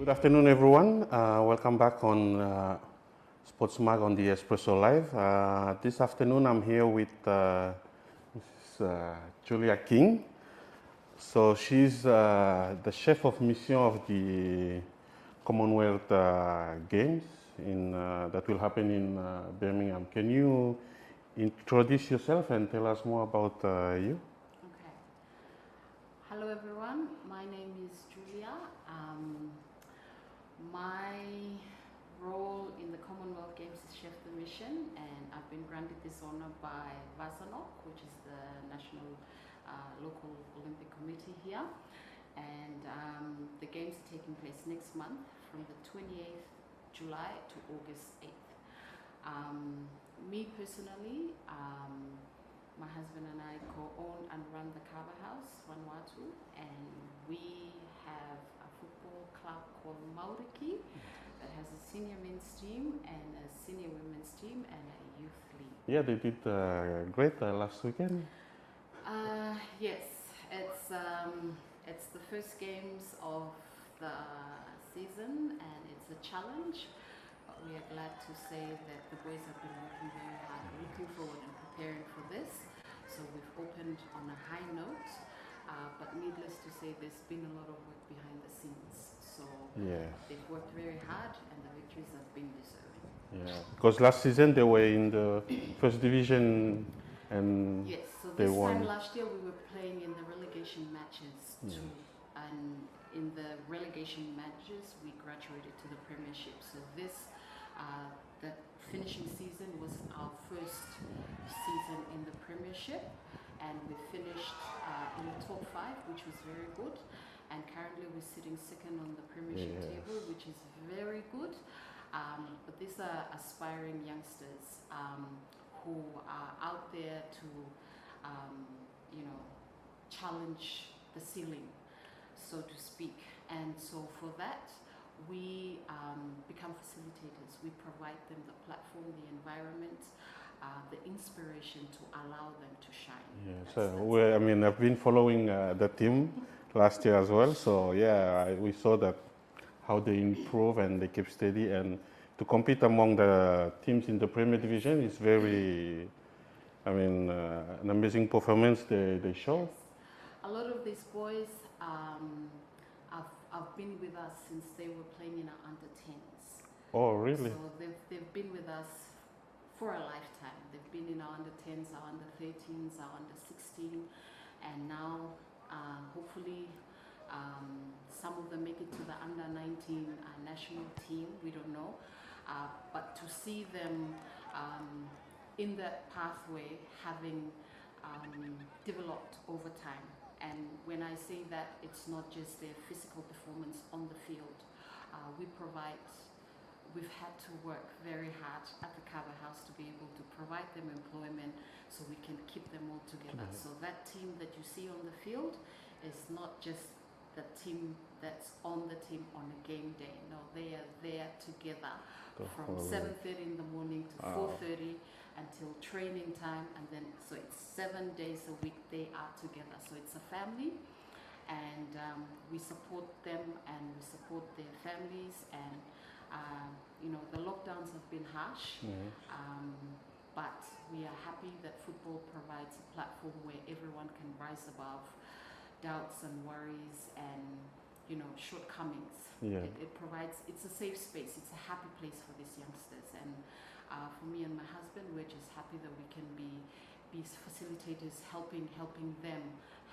Good afternoon, everyone. Welcome back on Sports Mag on the Espresso Live. This afternoon, I'm here with Mrs. Julia King. So she's the chef of mission of the Commonwealth Games that will happen in Birmingham. Can you introduce yourself and tell us more about you? Okay. Hello, everyone. My name is Julia. My role in the Commonwealth Games is chef de mission, and I've been granted this honor by Vasanok, which is the National Local Olympic Committee here. And the games are taking place next month from the 28th July to August 8th. Me personally, my husband and I co-own and run the Kava House, Vanuatu, and we have a football club called Mauriki that has a senior men's team and a senior women's team and a youth league. Yeah, they did great last weekend. Yes, it's the first games of the season and it's a challenge. But we are glad to say that the boys have been working very hard, looking forward and preparing for this. So we've opened on a high note, but needless to say, there's been a lot of work behind the scenes. So they've worked very hard and the victories have been deserving. Yeah, because last season they were in the first division and yes, so they this won. time last year we were playing in the relegation matches too. And in the relegation matches we graduated to the Premiership. So this the finishing season was our first season in the Premiership, and we finished in the top 5, which was very good. And currently we're sitting second on the Premiership table, which is very good. But these are aspiring youngsters who are out there to, challenge the ceiling, so to speak. And so for that, we become facilitators. We provide them the platform, the environment, the inspiration to allow them to shine. Yeah, so I've been following the team last year as well. So we saw that how they improve and they keep steady, and to compete among the teams in the Premier Division is very, an amazing performance they show. Yes. A lot of these boys have been with us since they were playing in our under-10s. Oh, really? So they've been with us for a lifetime. They've been in our under-10s, our under-13s, our under-16, and now hopefully some of them make it to the under-19 national team. We don't know. But to see them in that pathway having developed over time. And when I say that, it's not just their physical performance on the field. We've had to work very hard at the Kava House to be able to provide them employment so we can keep them all together. So that team that you see on the field is not just the team that's on the team on a game day. No, they are there together from 7:30 in the morning to 4:30 until training time, and then so it's 7 days a week they are together. So it's a family, and we support them and we support their families. And the lockdowns have been harsh, but we are happy that football provides a platform where everyone can rise above doubts and worries and shortcomings. It provides, it's a safe space, it's a happy place for these youngsters. And for me and my husband, we're just happy that we can be facilitators, helping them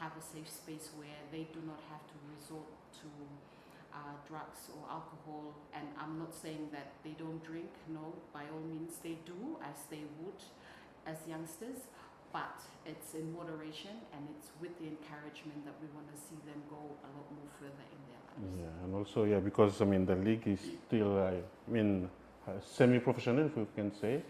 have a safe space where they do not have to resort to drugs or alcohol. And I'm not saying that they don't drink, no, by all means they do, as they would as youngsters, but it's in moderation and it's with the encouragement that we want to see them go a lot more further in their lives. Yeah, and also because the league is still semi-professional, if we can say.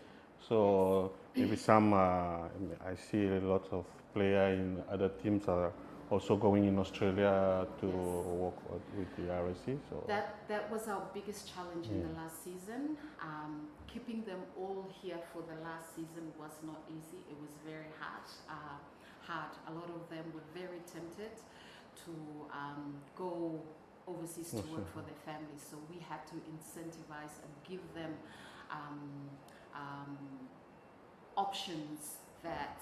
So maybe some I see a lot of players in other teams are also going in Australia to work with the RSC. So that was our biggest challenge in the last season. Keeping them all here for the last season was not easy. It was very hard. A lot of them were very tempted to go overseas to work for their families. So we had to incentivize and give them options that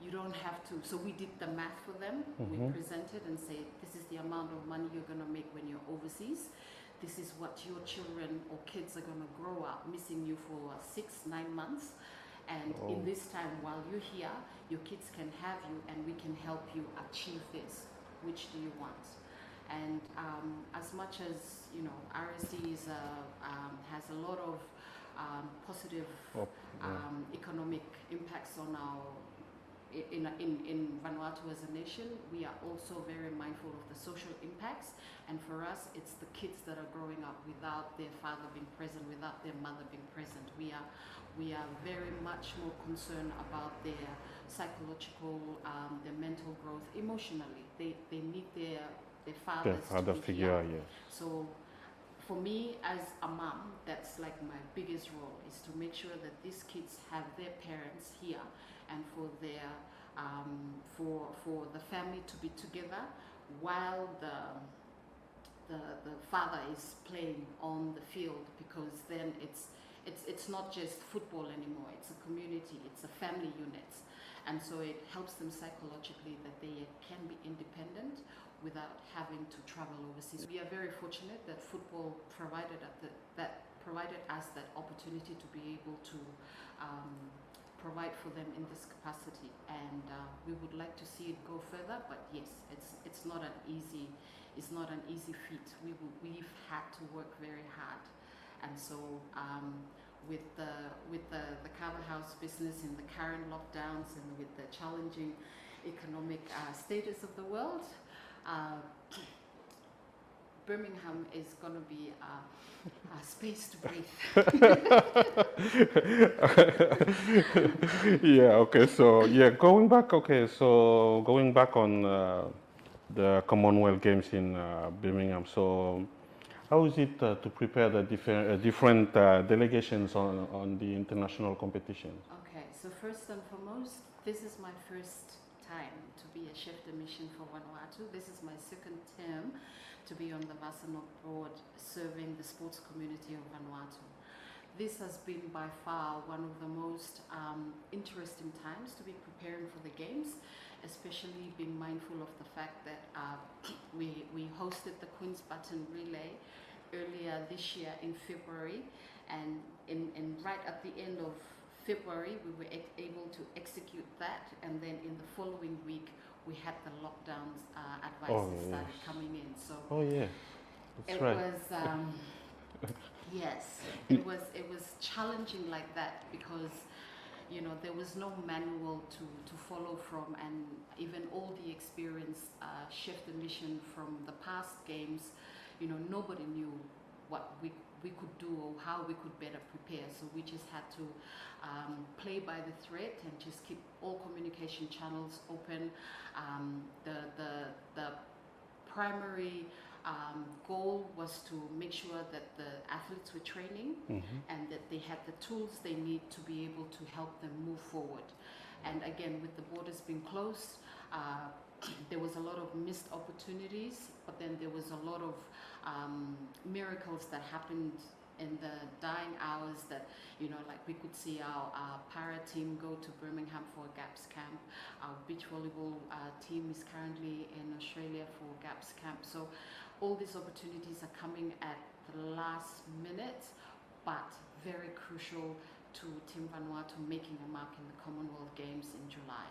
you don't have to. So we did the math for them. We presented and said, this is the amount of money you're going to make when you're overseas. This is what your children or kids are going to grow up missing you for 6-9 months. And in this time while you're here, your kids can have you and we can help you achieve this. Which do you want? And as much as, you know, RSC is has a lot of positive economic impacts on our in Vanuatu as a nation, we are also very mindful of the social impacts. And for us, it's the kids that are growing up without their father being present, without their mother being present. We are very much more concerned about their psychological, their mental growth, emotionally. They need their fathers The father to be figure, here. yeah. So for me as a mom, that's like my biggest role, is to make sure that these kids have their parents here, and for their for the family to be together while the father is playing on the field, because then it's not just football anymore. It's a community. It's a family unit, and so it helps them psychologically that they can be independent without having to travel overseas. We are very fortunate that football provided us that opportunity to be able to provide for them in this capacity, and we would like to see it go further. But yes, it's not an easy feat. We've had to work very hard, and so with the cover house business in the current lockdowns and with the challenging economic status of the world, Birmingham is going to be a space to breathe. Yeah, okay, so yeah, going back on the Commonwealth Games in Birmingham, so how is it to prepare the different delegations on the international competition? Okay, so first and foremost, this is my first time to be a chef de mission for Vanuatu. This is my second term to be on the Vasanok board serving the sports community of Vanuatu. This has been by far one of the most interesting times to be preparing for the games, especially being mindful of the fact that we hosted the Queen's Button Relay earlier this year in February, and right at the end of February we were able to execute that, and then in the following week we had the lockdowns advices started coming in. So That's right. Yes, it was challenging like that, because you know there was no manual to follow from, and even all the experienced chef de mission from the past games, you know, nobody knew what we could do or how we could better prepare. So we just had to play by the thread and just keep all communication channels open. The primary goal was to make sure that the athletes were training and that they had the tools they need to be able to help them move forward. And again, with the borders being closed, there was a lot of missed opportunities, but then there was a lot of miracles that happened in the dying hours, that, you know, like we could see our para team go to Birmingham for a GAPS camp. Our beach volleyball team is currently in Australia for GAPS camp. So all these opportunities are coming at the last minute, but very crucial to Team Vanuatu making a mark in the Commonwealth Games in July.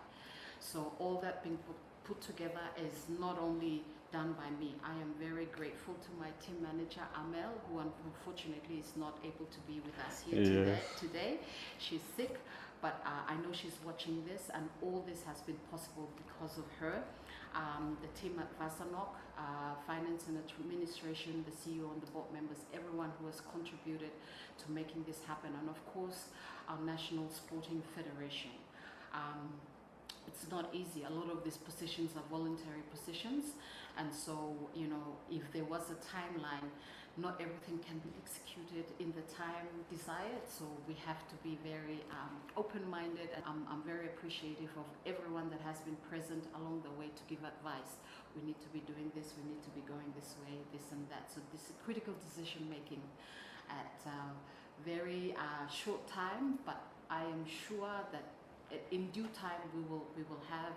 So all that being put together is not only done by me. I am very grateful to my team manager, Amel, who unfortunately is not able to be with us here today. She's sick, but I know she's watching this, and all this has been possible because of her. The team at Vasanok, Finance and Administration, the CEO and the board members, everyone who has contributed to making this happen, and of course, our National Sporting Federation. It's not easy. A lot of these positions are voluntary positions, and so, you know, if there was a timeline, not everything can be executed in the time desired, so we have to be very open-minded, and I'm very appreciative of everyone that has been present along the way to give advice. We need to be doing this, we need to be going this way, this and that. So this is critical decision making at very short time, but I am sure that in due time we will have,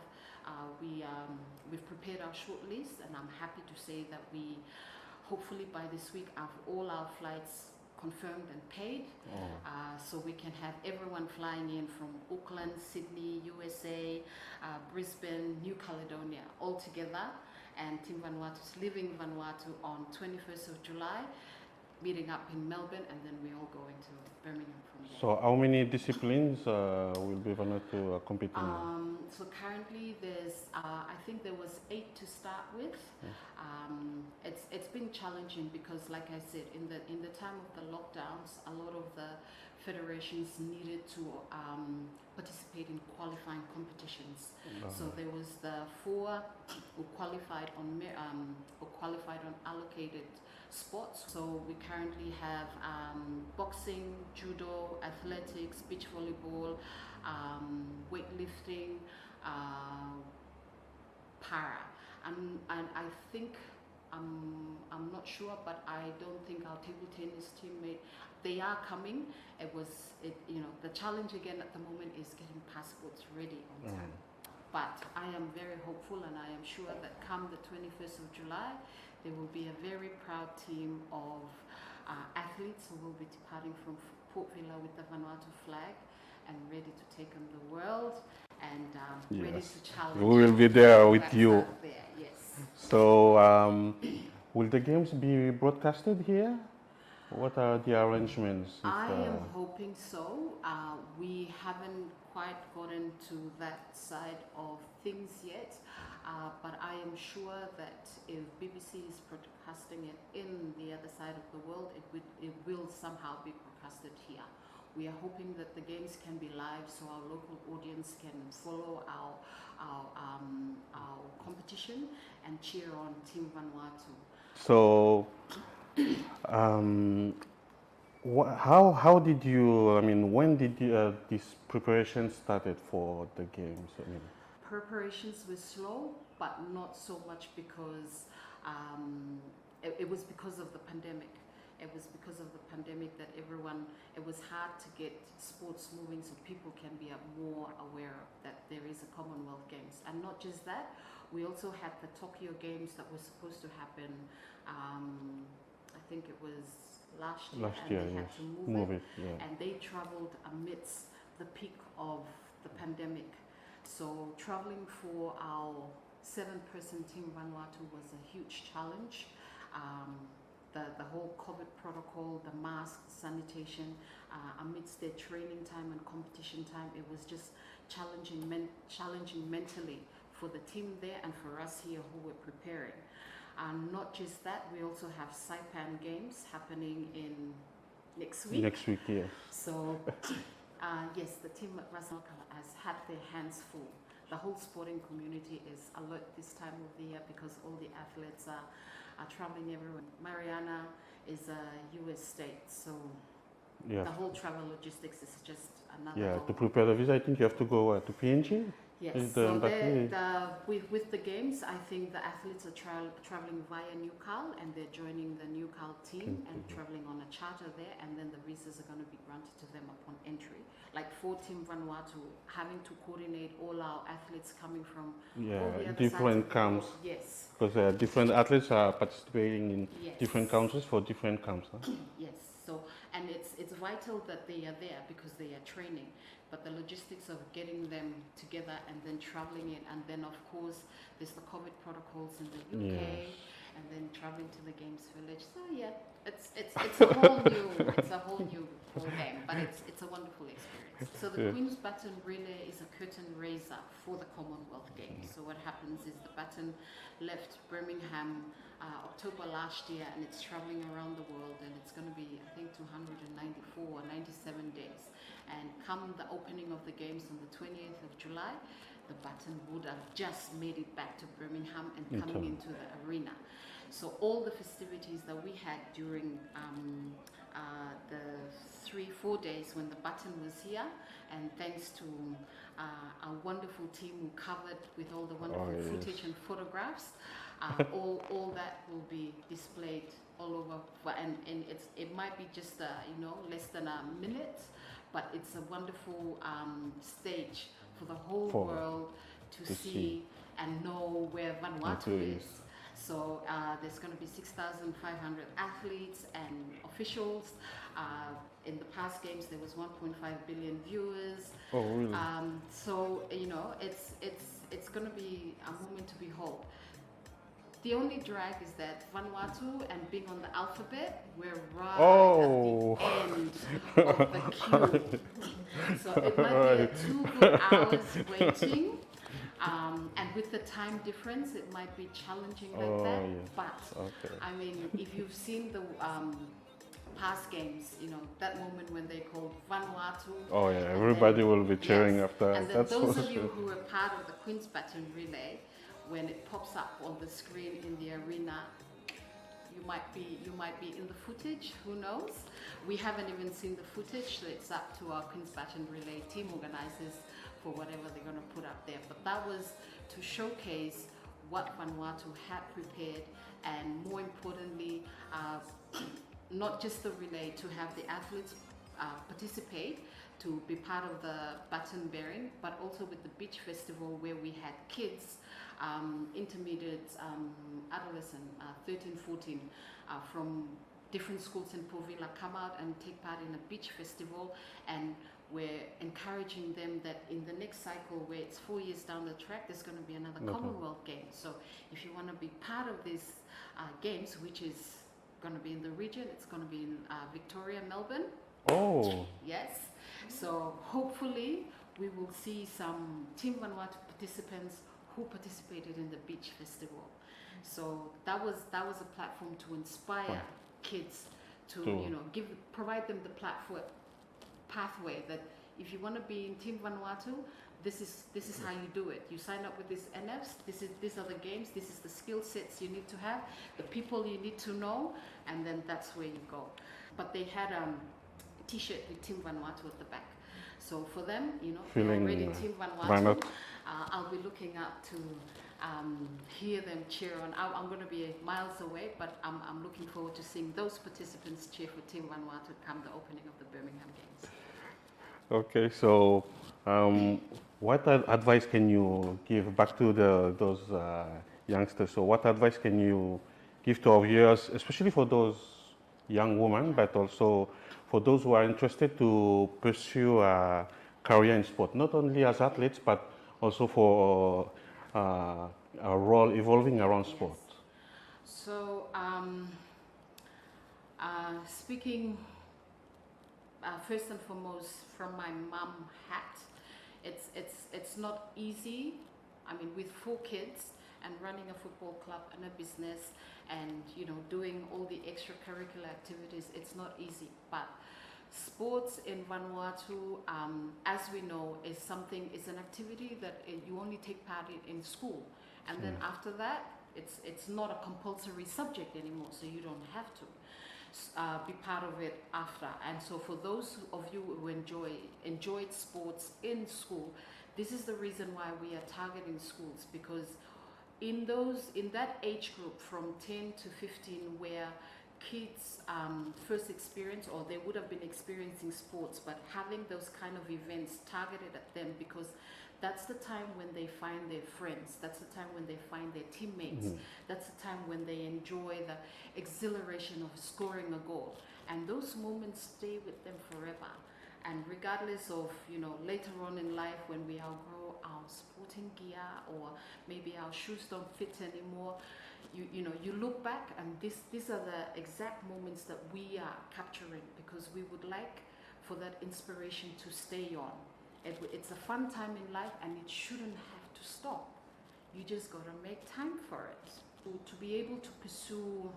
we've prepared our short list, and I'm happy to say that we hopefully by this week have all our flights confirmed and paid, so we can have everyone flying in from Auckland, Sydney, USA, Brisbane, New Caledonia all together, and Team Vanuatu's leaving Vanuatu on 21st of July, meeting up in Melbourne, and then we all going to Birmingham from there. So how many disciplines will be Vanuatu competing in? So currently there's, I think there was 8 to start with. It's been challenging because, like I said, in the time of the lockdowns, a lot of the federations needed to participate in qualifying competitions. So there was the 4 who qualified on allocated sports. So we currently have boxing, judo, athletics, beach volleyball, weightlifting, para, and I think I'm not sure, but I don't think our table tennis teammate, they are coming. You know, the challenge again at the moment is getting passports ready on time. But I am very hopeful, and I am sure that come the 21st of July, there will be a very proud team of athletes who will be departing from Port Vila with the Vanuatu flag and ready to take on the world, and ready to challenge. We will be there with you. There, yes. So will the games be broadcasted here? What are the arrangements? I am hoping so. We haven't quite gotten to that side of things yet, but I am sure that if BBC is broadcasting it in the other side of the world, it will somehow be broadcasted here. We are hoping that the games can be live, so our local audience can follow our competition and cheer on Team Vanuatu. So, how did you? I mean, when did this preparation started for the games? I mean, preparations were slow, but not so much because it was because of the pandemic. It was because of the pandemic that it was hard to get sports moving so people can be more aware that there is a Commonwealth Games. And not just that, we also had the Tokyo Games that were supposed to happen, I think it was last year, and they had to move it. And they traveled amidst the peak of the pandemic. So traveling for our 7-person team Vanuatu was a huge challenge. The whole COVID protocol, the masks, sanitation, amidst their training time and competition time, it was just challenging mentally for the team there and for us here who were preparing. And not just that, we also have Saipan Games happening in next week. Next week, yes. So, yes, the team at Rasalka has had their hands full. The whole sporting community is alert this time of the year because all the athletes are traveling everywhere. Mariana is a US state, so the whole travel logistics is just another. Yeah, to prepare the visa, I think you have to go to PNG. Yes, so with the games, I think the athletes are traveling via Newcal, and they're joining the Newcal team and traveling on a charter there, and then the visas are going to be granted to them upon entry. Like for Team Vanuatu, having to coordinate all our athletes coming from all the other different camps. Yes. Because different athletes are participating in different countries for different camps. Huh? Yes. So, and it's vital that they are there because they are training. But the logistics of getting them together and then traveling in, and then of course there's the COVID protocols in the UK, and then traveling to the Games Village. So yeah, it's a whole new ball game, but it's a wonderful experience. So the Queen's Baton Relay is a curtain raiser for the Commonwealth Games. So what happens is the baton left Birmingham October last year, and it's traveling around the world, and it's going to be, I think, 294 or 97 days. And come the opening of the games on the 28th of July, the baton would have just made it back to Birmingham and coming into the arena. So all the festivities that we had during the 3-4 days when the baton was here, and thanks to our wonderful team who covered with all the wonderful footage and photographs, all that will be displayed all over, and it might be just less than a minute, but it's a wonderful stage for the whole world to see and know where Vanuatu is. So there's going to be 6,500 athletes and officials. In the past games, there was 1.5 billion viewers. Oh, really? So it's going to be a moment to behold. The only drag is that Vanuatu and being on the alphabet, we're right at the end of the queue. So it might be a 2 good hours waiting. And with the time difference, it might be challenging like that. Yes. But I mean, if you've seen the past games, that moment when they called Vanuatu. Oh yeah, everybody will be cheering after. And then those of you who are part of the Queen's Baton Relay, when it pops up on the screen in the arena, you might be in the footage. Who knows? We haven't even seen the footage, so it's up to our Queen's Baton Relay team organizers for whatever they're going to put up there. But that was to showcase what Vanuatu had prepared, and more importantly, not just the relay, to have the athletes participate, to be part of the baton bearing, but also with the beach festival where we had kids, intermediate, adolescent, 13, 14, from different schools in Port Vila come out and take part in a beach festival, and we're encouraging them that in the next cycle, where it's 4 years down the track, there's going to be another Commonwealth Game. So if you want to be part of these games, which is going to be in the region, it's going to be in Victoria, Melbourne. Oh. Yes. So hopefully we will see some Team Vanuatu participants who participated in the beach festival. So that was a platform to inspire kids to provide them the pathway that if you want to be in Team Vanuatu, this is how you do it. You sign up with these NFs. These are the games. This is the skill sets you need to have, the people you need to know, and then that's where you go. But they had a T-shirt with Team Vanuatu at the back. So for them, they're already Team Vanuatu. I'll be looking up to hear them cheer on. I'm going to be miles away, but I'm looking forward to seeing those participants cheer for Team Vanuatu come the opening of the Birmingham Games. Okay, so what advice can you give back to those youngsters? So what advice can you give to our viewers, especially for those young women, but also for those who are interested to pursue a career in sport, not only as athletes, but also for a role evolving around sport? So, speaking first and foremost from my mom hat, it's not easy. I mean, with 4 kids and running a football club and a business, and doing all the extracurricular activities, it's not easy. But sports in Vanuatu, as we know, is an activity that you only take part in school, and then after that, it's not a compulsory subject anymore, so you don't have to be part of it after. And so for those of you who enjoyed sports in school, this is the reason why we are targeting schools, because in that age group from 10 to 15, where kids first experience, or they would have been experiencing sports, but having those kind of events targeted at them, because that's the time when they find their friends, that's the time when they find their teammates, that's the time when they enjoy the exhilaration of scoring a goal, and those moments stay with them forever. And regardless of, later on in life when we outgrow our sporting gear, or maybe our shoes don't fit anymore, you look back, and these are the exact moments that we are capturing, because we would like for that inspiration to stay on. It's a fun time in life, and it shouldn't have to stop. You just got to make time for it. To be able to pursue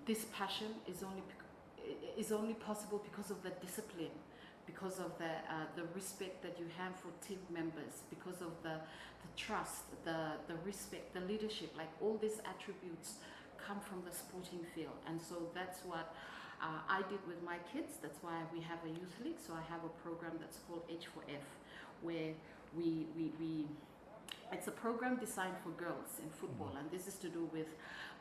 this passion is only possible because of the discipline, because of the respect that you have for team members, because of the trust, the respect, the leadership, like all these attributes come from the sporting field. And so that's what I did with my kids. That's why we have a youth league. So I have a program that's called H4F, where we it's a program designed for girls in football, and this is to do with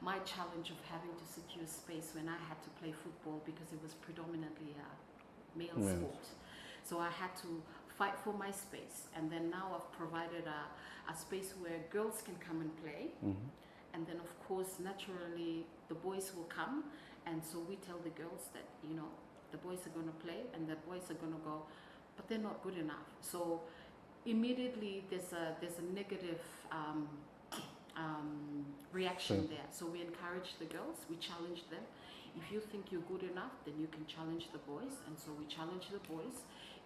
my challenge of having to secure space when I had to play football because it was predominantly a male sport. So I had to fight for my space, and then now I've provided a space where girls can come and play, and then of course naturally the boys will come, and so we tell the girls that, you know, the boys are going to play and the boys are going to go, but they're not good enough. So immediately there's a negative reaction there. So we encourage the girls, we challenge them. If you think you're good enough, then you can challenge the boys, and so we challenge the boys.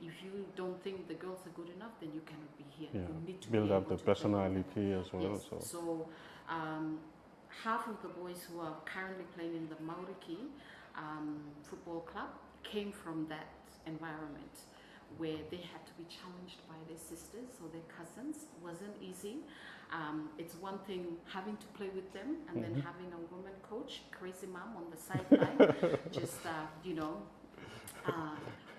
If you don't think the girls are good enough, then you cannot be here. Yeah. You need to build be up able the to personality as well. yes. So half of the boys who are currently playing in the Mauriki football club came from that environment where they had to be challenged by their sisters or their cousins. It wasn't easy. It's one thing having to play with them and then having a woman coach, crazy mom on the sideline, just, you know,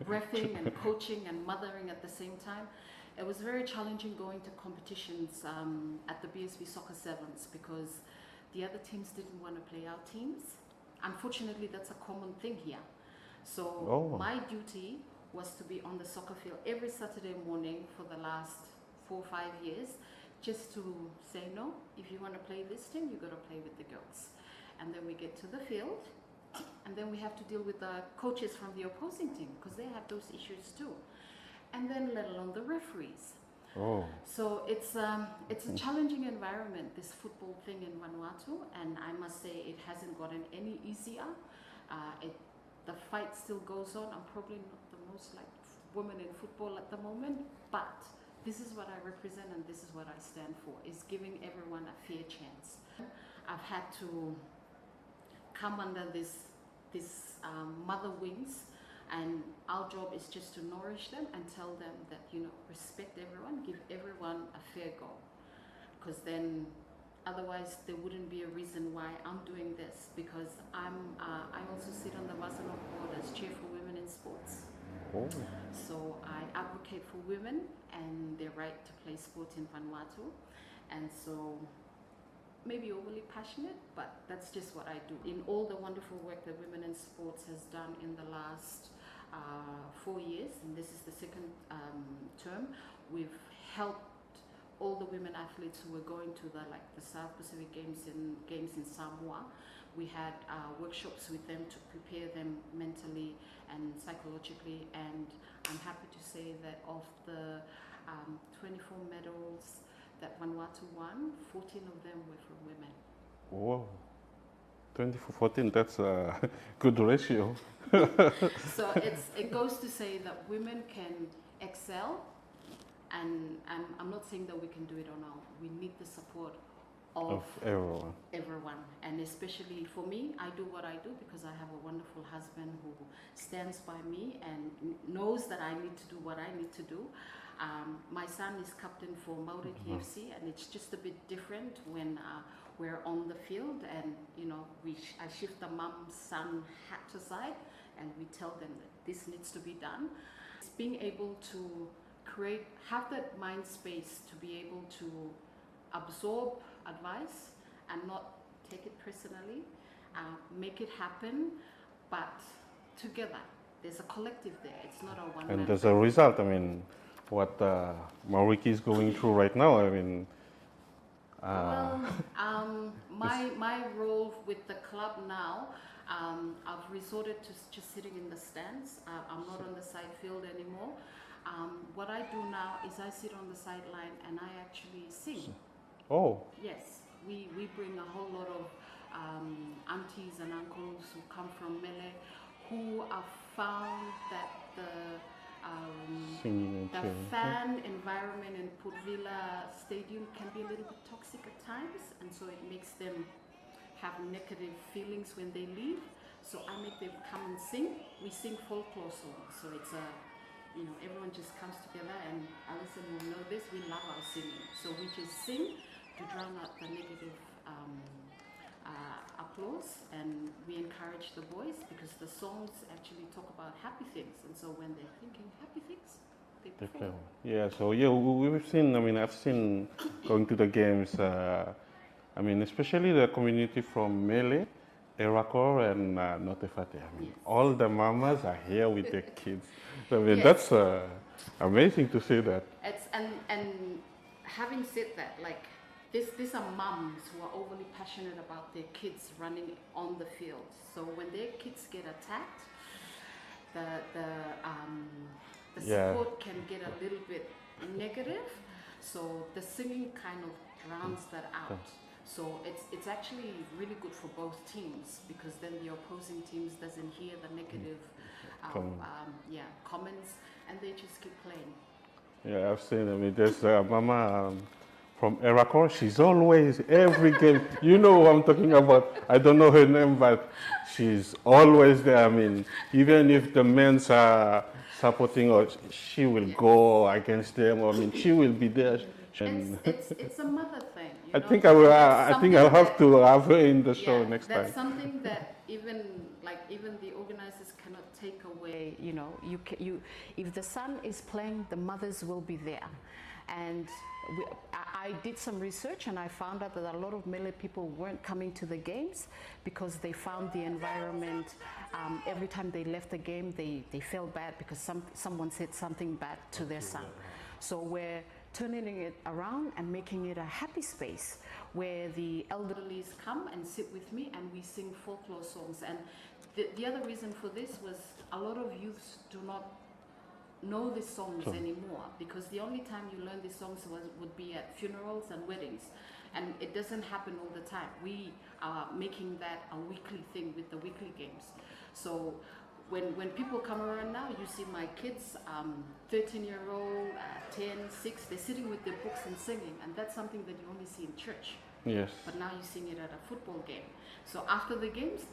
reffing and coaching and mothering at the same time. It was very challenging going to competitions at the BSB Soccer Sevens because the other teams didn't want to play our teams. Unfortunately, that's a common thing here. So my duty was to be on the soccer field every Saturday morning for the last 4 or 5 years, just to say, no, if you want to play this team, you got to play with the girls. And then we get to the field, and then we have to deal with the coaches from the opposing team because they have those issues too. And then let alone the referees. So it's a challenging environment, this football thing in Vanuatu, and I must say it hasn't gotten any easier. The fight still goes on. I'm probably not the most liked woman in football at the moment, but this is what I represent and this is what I stand for, is giving everyone a fair chance. I've had to come under this mother wings, and our job is just to nourish them and tell them that, you know, respect everyone, give everyone a fair go, because then otherwise there wouldn't be a reason why I'm doing this, because I also sit on the Masanok board as chair for women in sports. So I advocate for women and their right to play sport in Vanuatu, and so maybe overly passionate, but that's just what I do. In all the wonderful work that Women in Sports has done in the last 4 years, and this is the second term, we've helped all the women athletes who were going to the South Pacific Games in Samoa. We had workshops with them to prepare them mentally and psychologically, and I'm happy to say that of the 24 medals that Vanuatu won, 14 of them were from women. Wow, 2014, that's a good ratio. So it goes to say that women can excel, and I'm not saying that we can do it on our own. We need the support of everyone. And especially for me, I do what I do because I have a wonderful husband who stands by me and knows that I need to do what I need to do. My son is captain for Mauriki FC, and it's just a bit different when we're on the field, and you know, I shift the mum-son hat aside and we tell them that this needs to be done. It's being able to have that mind space to be able to absorb advice and not take it personally, make it happen, but together. There's a collective there. It's not a one-man. And as a result, I mean, what Mauriki is going through right now, I mean... my role with the club now, I've resorted to just sitting in the stands. I'm not on the side field anymore. What I do now is I sit on the sideline and I actually sing. Oh. Yes, we bring a whole lot of aunties and uncles who come from Mele, who have found that the fan environment in Port Vila Stadium can be a little bit toxic at times, and so it makes them have negative feelings when they leave. So I make them come and sing. We sing folklore songs, so it's you know, everyone just comes together, and Alison will know this, we love our singing. So we just sing to drown out the negative applause, and we encourage the boys because the songs actually talk about happy things, and so when they're thinking happy things, they perform. Okay. Yeah, so yeah, we've seen, I mean, I've seen going to the games, I mean, especially the community from Mele, Erakor, and Notefate. I mean, Yes. all the mamas are here with their kids. I mean, Yes. that's amazing to see that. It's and having said that, like these are mums who are overly passionate about their kids running on the field. So when their kids get attacked, the Yeah. support can get a little bit negative. So the singing kind of drowns that out. So it's actually really good for both teams because then the opposing teams doesn't hear the negative comments, and they just keep playing. Yeah, I've seen, I mean, there's Mama from Erakor. She's always, every game, you know who I'm talking about. I don't know her name, but she's always there. I mean, even if the men's are supporting her, she will go against them. I mean, she will be there. It's a mother thing. I think I'll have to have her in the show next time. That's something that even the organizers cannot take away. You know, if the son is playing, the mothers will be there. And I did some research, and I found out that a lot of Mele people weren't coming to the games because they found the environment. Every time they left the game, they felt bad because someone said something bad to their son. So we're turning it around and making it a happy space where the elderlies come and sit with me and we sing folklore songs. And the other reason for this was a lot of youths do not know these songs anymore because the only time you learn these songs would be at funerals and weddings, and it doesn't happen all the time. We are making that a weekly thing with the weekly games. So when people come around now, you see my kids, 13-year-old, 10, 6, they're sitting with their books and singing, and that's something that you only see in church. Yes. But now you sing it at a football game. So after the games,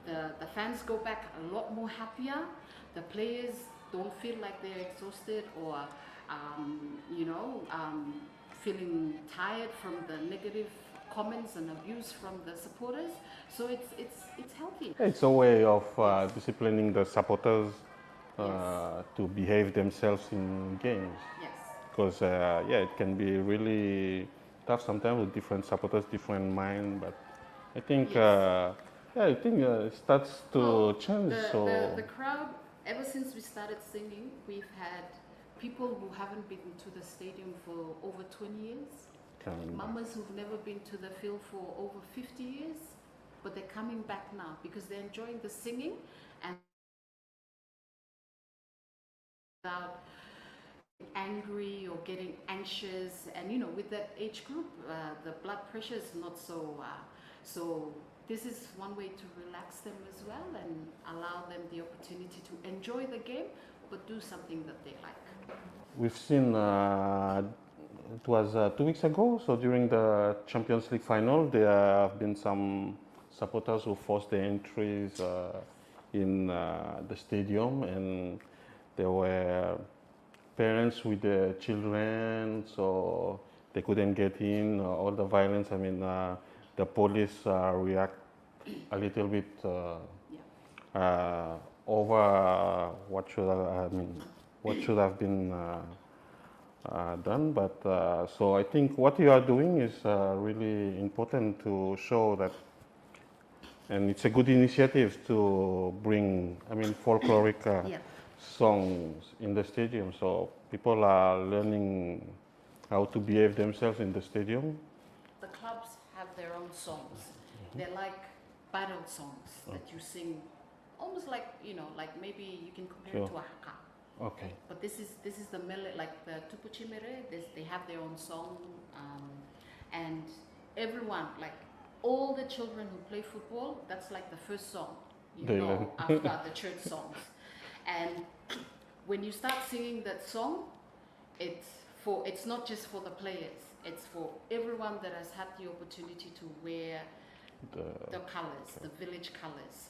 the fans go back a lot more happier. The players don't feel like they're exhausted or, feeling tired from the negative comments and abuse from the supporters. So it's healthy. It's a way of disciplining the supporters to behave themselves in games. Yes. Because it can be really tough sometimes with different supporters, different mind. But I think it starts to change. The crowd, ever since we started singing, we've had people who haven't been to the stadium for over 20 years. Mamas who've never been to the field for over 50 years, but they're coming back now because they're enjoying the singing and without angry or getting anxious. And with that age group, the blood pressure is not so this is one way to relax them as well and allow them the opportunity to enjoy the game but do something that they like. We've seen it was 2 weeks ago, so during the Champions League final, there have been some supporters who forced their entries in the stadium, and there were parents with their children, so they couldn't get in. All the violence, I mean, the police react a little bit over what should have been done. But so I think what you are doing is really important to show that, and it's a good initiative to bring, folkloric songs in the stadium. So people are learning how to behave themselves in the stadium. The clubs have their own songs. They're like battle songs that you sing, almost like maybe you can compare it to a haka. Okay. But this is the Mele, like the Tupuchimere. They have their own song, and everyone, like all the children who play football, that's like the first song after the church songs. And when you start singing that song, it's not just for the players. It's for everyone that has had the opportunity to wear the colors, the village colors.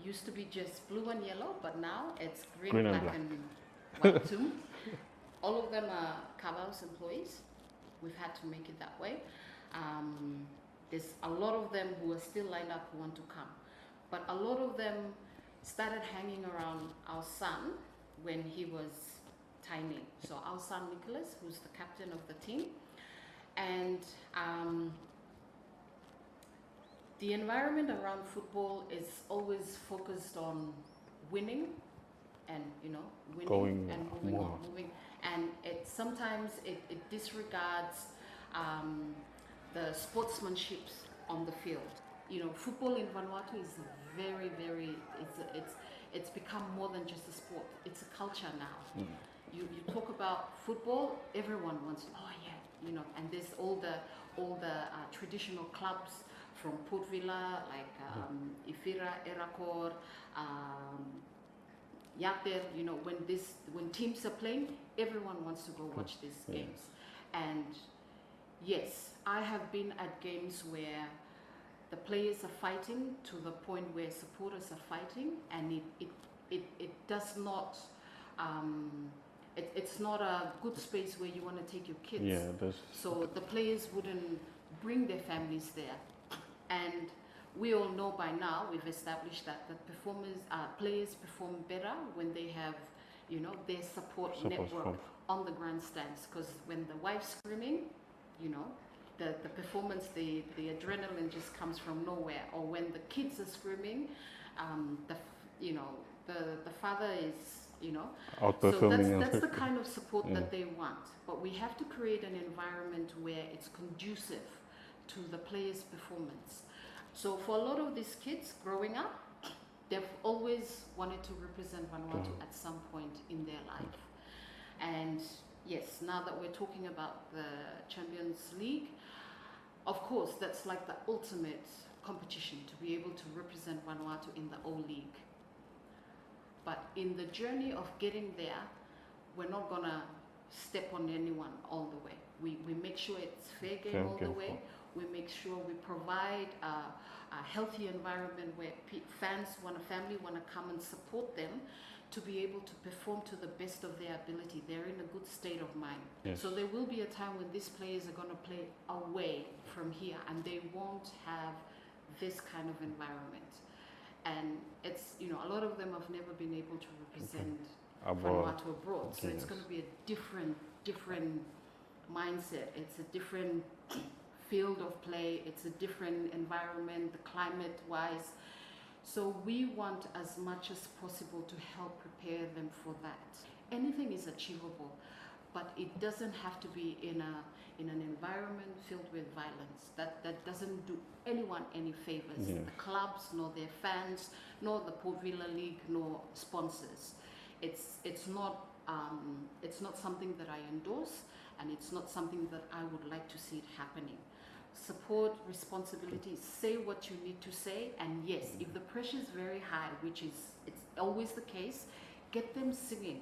Used to be just blue and yellow, but now it's green, black, and one tomb. All of them are clubhouse employees. We've had to make it that way. There's a lot of them who are still lined up who want to come. But a lot of them started hanging around our son when he was tiny. So our son Nicholas, who's the captain of the team. And the environment around football is always focused on winning and, winning Going and moving more. on, moving. And sometimes it disregards the sportsmanship on the field. Football in Vanuatu is very, very, it's become more than just a sport. It's a culture now. You talk about football, everyone wants, and there's all the traditional clubs from Port Vila, like Ifira, Erakor, Yater, when teams are playing, everyone wants to go watch these games. And yes, I have been at games where the players are fighting to the point where supporters are fighting, and it does not, it's not a good space where you want to take your kids. Yeah, so the players wouldn't bring their families there. And we all know by now, we've established that players perform better when they have, their support network on the grandstands. Because when the wife's screaming, the performance, the adrenaline just comes from nowhere. Or when the kids are screaming, the father is, outperforming. So that's the kind of support that they want. But we have to create an environment where it's conducive to the players' performance. So for a lot of these kids growing up, they've always wanted to represent Vanuatu at some point in their life. And yes, now that we're talking about the Champions League, of course, that's like the ultimate competition, to be able to represent Vanuatu in the O League. But in the journey of getting there, we're not going to step on anyone all the way. We make sure it's fair game all the way. We make sure we provide a healthy environment where family want to come and support them to be able to perform to the best of their ability. They're in a good state of mind. Yes. So there will be a time when these players are going to play away from here, and they won't have this kind of environment. And it's, a lot of them have never been able to represent Vanuatu abroad. So it's going to be a different mindset. It's a different field of play. It's a different environment, the climate-wise. So we want as much as possible to help prepare them for that. Anything is achievable, but it doesn't have to be in an environment filled with violence. That doesn't do anyone any favors. Yeah. The clubs, nor their fans, nor the Port Vila League, nor sponsors. It's not something that I endorse, and it's not something that I would like to see it happening. Support, responsibility, say what you need to say, and yes, if the pressure is very high, which is it's always the case, get them singing.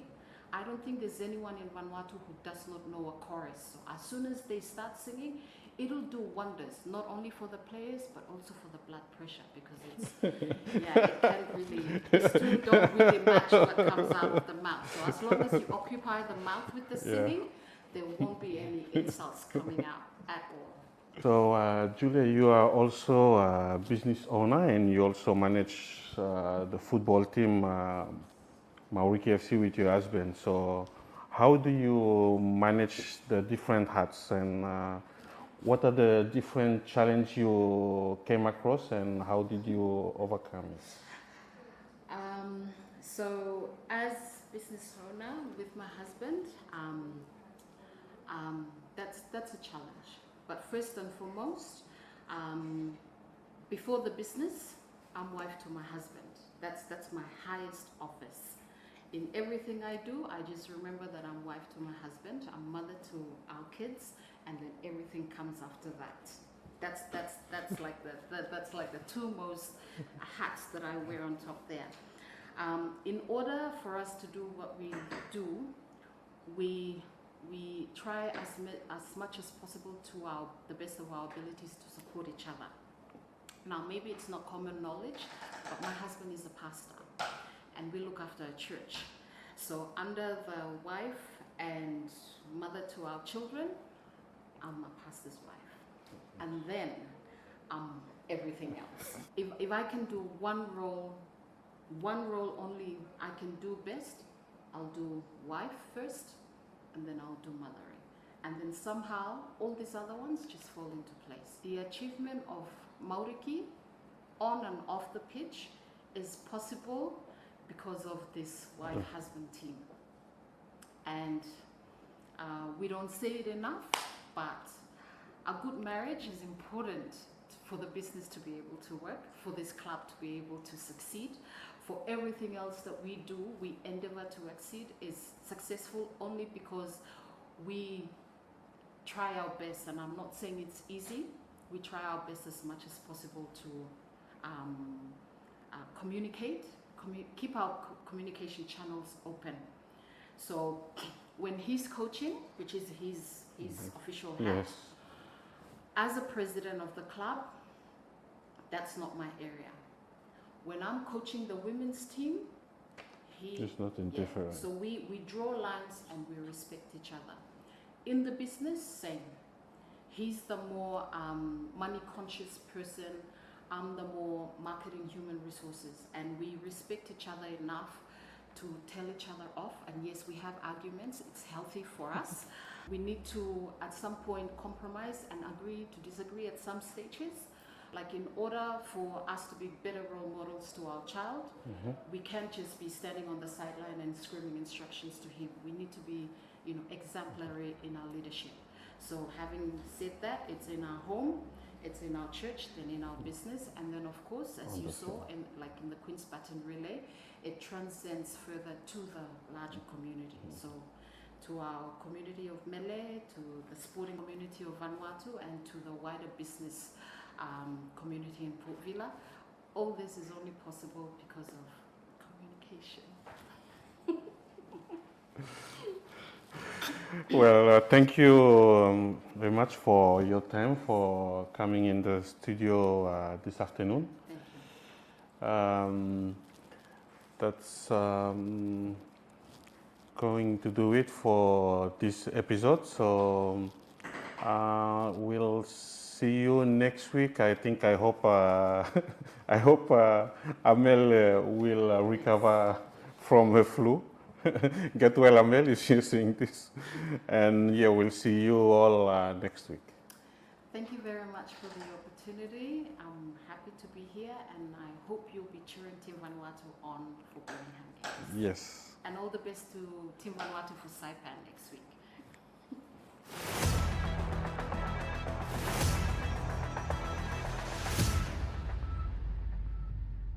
I don't think there's anyone in Vanuatu who does not know a chorus. So as soon as they start singing, it'll do wonders, not only for the players, but also for the blood pressure, because it can't really, these two don't really match what comes out of the mouth. So as long as you occupy the mouth with the singing, there won't be any insults coming out at all. So, Julia, you are also a business owner, and you also manage the football team, Mauriki FC, with your husband. So, how do you manage the different hats, and what are the different challenges you came across, and how did you overcome it? So, as business owner with my husband, that's a challenge. But first and foremost, before the business, I'm wife to my husband. That's my highest office. In everything I do, I just remember that I'm wife to my husband, I'm mother to our kids, and then everything comes after that. That's like the two most hats that I wear on top there. In order for us to do what we do, we try as much as possible to the best of our abilities to support each other. Now, maybe it's not common knowledge, but my husband is a pastor, and we look after a church. So under the wife and mother to our children, I'm a pastor's wife. And then I'm everything else. If I can do one role only I can do best, I'll do wife first, and then I'll do mothering. And then somehow all these other ones just fall into place. The achievement of Mauriki on and off the pitch is possible because of this wife-husband team. And we don't say it enough, but a good marriage is important for the business to be able to work, for this club to be able to succeed, for everything else that we do, we endeavor to exceed, is successful only because we try our best. And I'm not saying it's easy. We try our best as much as possible to communicate, keep our communication channels open. So when he's coaching, which is his official hat, Yes. as a president of the club, that's not my area. When I'm coaching the women's team, It's not indifferent. so we draw lines and we respect each other. In the business, same. He's the more money-conscious person. I'm the more marketing human resources. And we respect each other enough to tell each other off. And yes, we have arguments. It's healthy for us. We need to, at some point, compromise and agree to disagree at some stages. Like, in order for us to be better role models to our child, we can't just be standing on the sideline and screaming instructions to him. We need to be, exemplary in our leadership. So having said that, it's in our home, it's in our church, then in our business, and then of course, as you saw, in the Queen's Baton Relay, it transcends further to the larger community. So to our community of Mele, to the sporting community of Vanuatu, and to the wider business community in Port Vila. All this is only possible because of communication. Well, thank you very much for your time, for coming in the studio this afternoon. Thank you. That's going to do it for this episode. So we'll see you next week. I hope I hope Amel will recover from her flu. Get well, Amel, if you're seeing this. And yeah, we'll see you all next week. Thank you very much for the opportunity. I'm happy to be here, and I hope you'll be cheering Team Vanuatu on for Birmingham Games. Yes. And all the best to Team Vanuatu for Saipan next week.